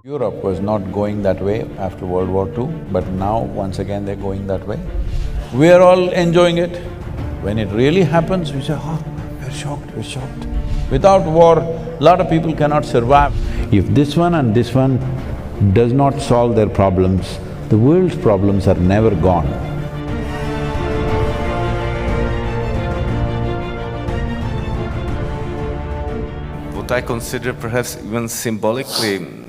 Europe was not going that way after World War II, but now once again they're going that way. We are all enjoying it. When it really happens, we say, oh, we're shocked, we're shocked. Without war, lot of people cannot survive. If this one and this one does not solve their problems, the world's problems are never gone. What I consider perhaps even symbolically,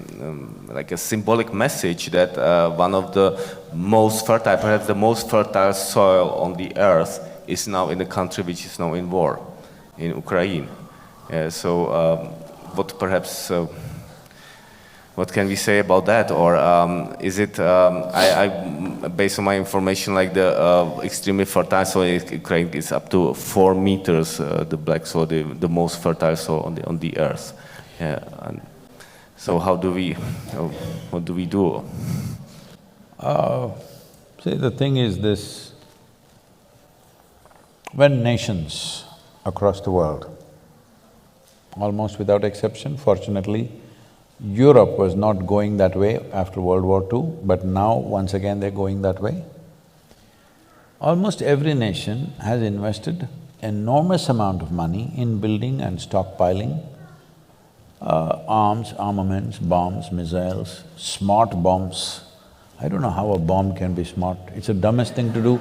like a symbolic message that one of the most fertile, perhaps the most fertile soil on the earth is now in a country which is now in war, in Ukraine. What perhaps, what can we say about that? Or is it, based on my information, like the extremely fertile soil in Ukraine is up to 4 meters, the black soil, the most fertile soil on the earth. So what do we do? See, the thing is this, when nations across the world, almost without exception, fortunately, Europe was not going that way after World War II, but now once again they're going that way. Almost every nation has invested enormous amount of money in building and stockpiling arms, armaments, bombs, missiles, smart bombs. I don't know how a bomb can be smart, it's the dumbest thing to do.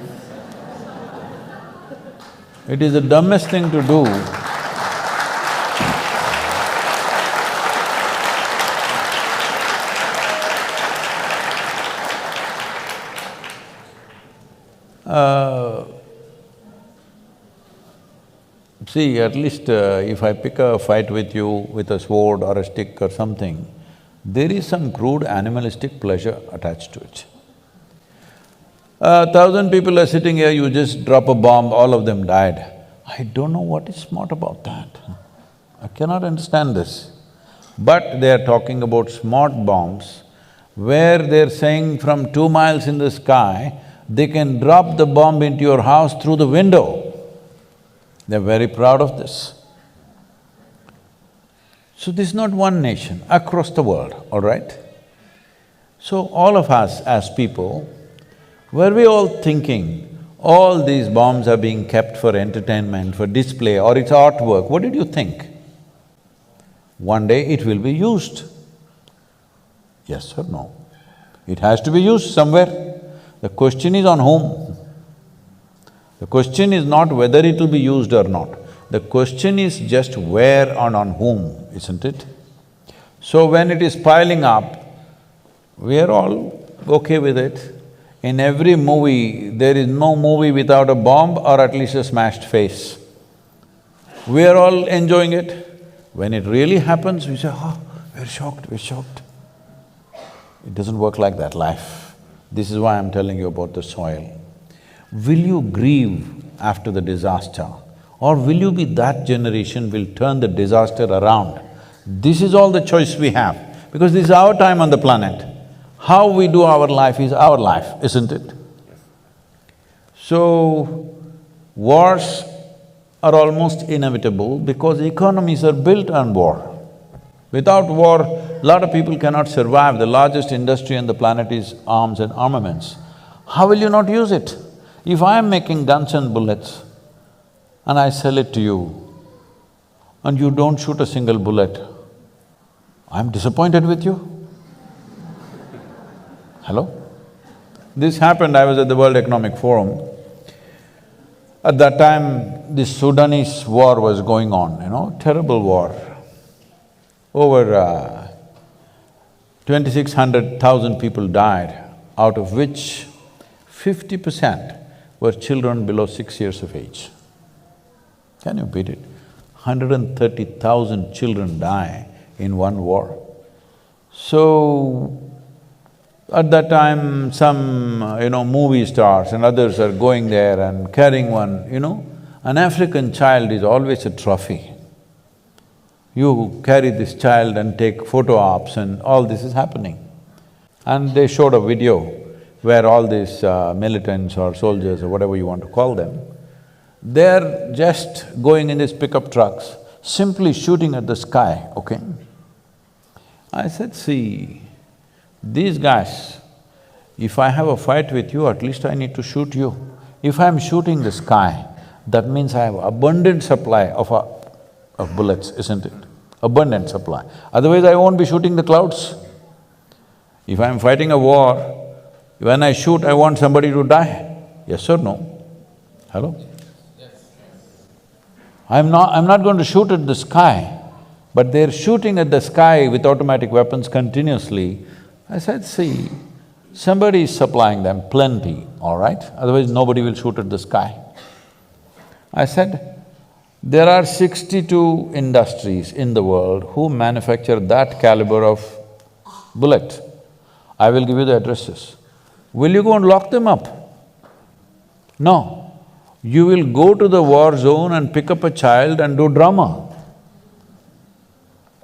It is the dumbest thing to do. See, at least if I pick a fight with you with a sword or a stick or something, there is some crude animalistic pleasure attached to it. 1,000 people are sitting here, you just drop a bomb, all of them died. I don't know what is smart about that. I cannot understand this. But they are talking about smart bombs, where they're saying from 2 miles in the sky, they can drop the bomb into your house through the window. They're very proud of this. So this is not one nation, across the world, all right? So all of us as people, were we all thinking, all these bombs are being kept for entertainment, for display, or it's artwork, what did you think? One day it will be used. Yes or no? It has to be used somewhere. The question is on whom? The question is not whether it will be used or not. The question is just where and on whom, isn't it? So when it is piling up, we are all okay with it. In every movie, there is no movie without a bomb or at least a smashed face. We are all enjoying it. When it really happens, we say, oh, we're shocked, we're shocked. It doesn't work like that, life. This is why I'm telling you about the soil. Will you grieve after the disaster, or will you be that generation will turn the disaster around? This is all the choice we have, because this is our time on the planet. How we do our life is our life, isn't it? So, wars are almost inevitable because economies are built on war. Without war, lot of people cannot survive. The largest industry on the planet is arms and armaments. How will you not use it? If I am making guns and bullets and I sell it to you and you don't shoot a single bullet, I'm disappointed with you. Hello? This happened, I was at the World Economic Forum. At that time, the Sudanese war was going on, terrible war. Over 2,600,000 people died, out of which 50% were children below 6 years of age. Can you beat it? 130,000 children die in one war. So, at that time, some, movie stars and others are going there and carrying one, an African child is always a trophy. You carry this child and take photo ops and all this is happening. And they showed a video where all these militants or soldiers or whatever you want to call them, they're just going in these pickup trucks, simply shooting at the sky, okay? I said, see, These guys, if I have a fight with you, at least I need to shoot you. If I'm shooting the sky, that means I have abundant supply of bullets, isn't it? Abundant supply. Otherwise I won't be shooting the clouds. If I'm fighting a war, when I shoot, I want somebody to die. Yes or no? Hello? I'm not going to shoot at the sky, but they're shooting at the sky with automatic weapons continuously. I said, see, somebody is supplying them plenty, all right? Otherwise nobody will shoot at the sky. I said, there are 62 industries in the world who manufacture that caliber of bullet. I will give you the addresses. Will you go and lock them up? No. You will go to the war zone and pick up a child and do drama.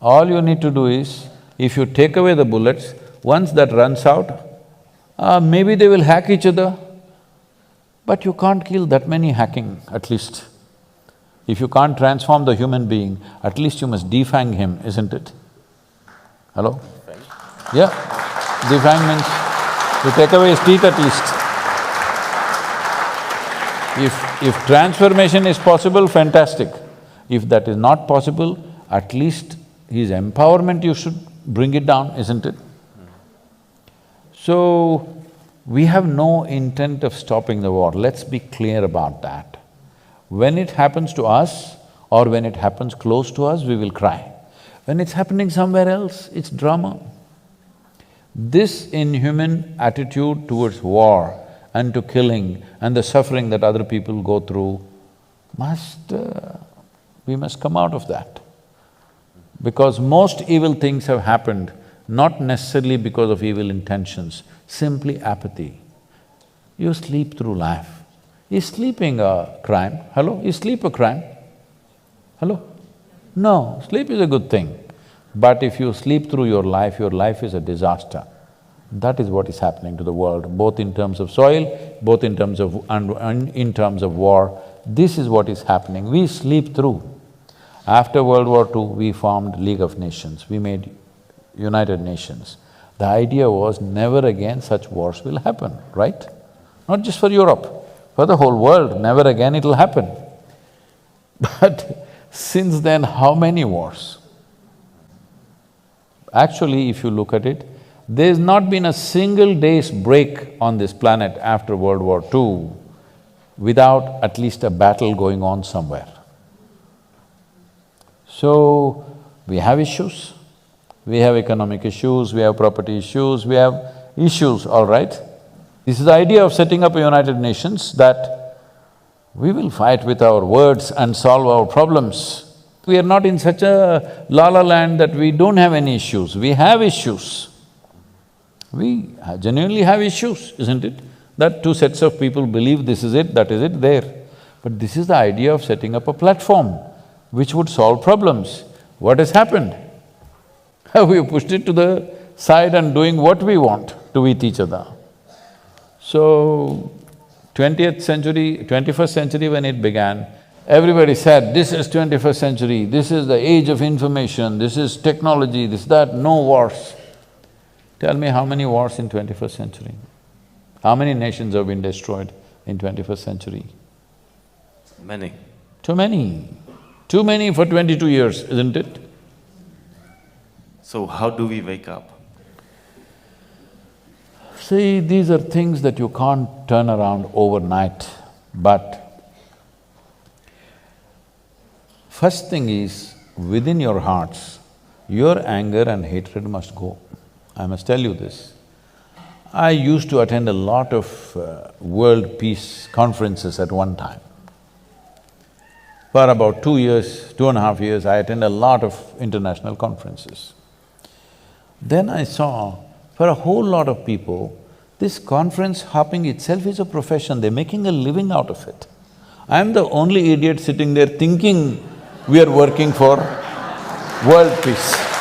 All you need to do is, if you take away the bullets, once that runs out, maybe they will hack each other, but you can't kill that many hacking, at least. If you can't transform the human being, at least you must defang him, isn't it? Hello? Yeah, defang means you take away his teeth at least. If transformation is possible, fantastic. If that is not possible, at least his empowerment you should bring it down, isn't it? So, we have no intent of stopping the war, let's be clear about that. When it happens to us or when it happens close to us, we will cry. When it's happening somewhere else, it's drama. This inhuman attitude towards war and to killing and the suffering that other people go through we must come out of that. Because most evil things have happened not necessarily because of evil intentions, simply apathy. You sleep through life. Is sleeping a crime? Hello? Is sleep a crime? Hello? No, sleep is a good thing. But if you sleep through your life is a disaster. That is what is happening to the world, both in terms of soil, both in terms of… in terms of war. This is what is happening, we sleep through. After World War II, we formed League of Nations, we made United Nations. The idea was never again such wars will happen, right? Not just for Europe, for the whole world, never again it'll happen. But since then, how many wars? Actually, if you look at it, there's not been a single day's break on this planet after World War II without at least a battle going on somewhere. So, we have issues, we have economic issues, we have property issues, we have issues, all right? This is the idea of setting up a United Nations, that we will fight with our words and solve our problems. We are not in such a la-la land that we don't have any issues, we have issues. We genuinely have issues, isn't it? That two sets of people believe this is it, that is it, there. But this is the idea of setting up a platform which would solve problems. What has happened? We have pushed it to the side and doing what we want to with each other. So, 20th century, 21st century when it began, everybody said, this is 21st century, this is the age of information, this is technology, this, that, no wars. Tell me how many wars in 21st century? How many nations have been destroyed in 21st century? Many. Too many. Too many for 22 years, isn't it? So how do we wake up? See, these are things that you can't turn around overnight, but first thing is, within your hearts, your anger and hatred must go. I must tell you this. I used to attend a lot of world peace conferences at one time. For about 2 years, 2.5 years, I attended a lot of international conferences. Then I saw, for a whole lot of people, this conference hopping itself is a profession, they're making a living out of it. I'm the only idiot sitting there thinking we are working for world peace.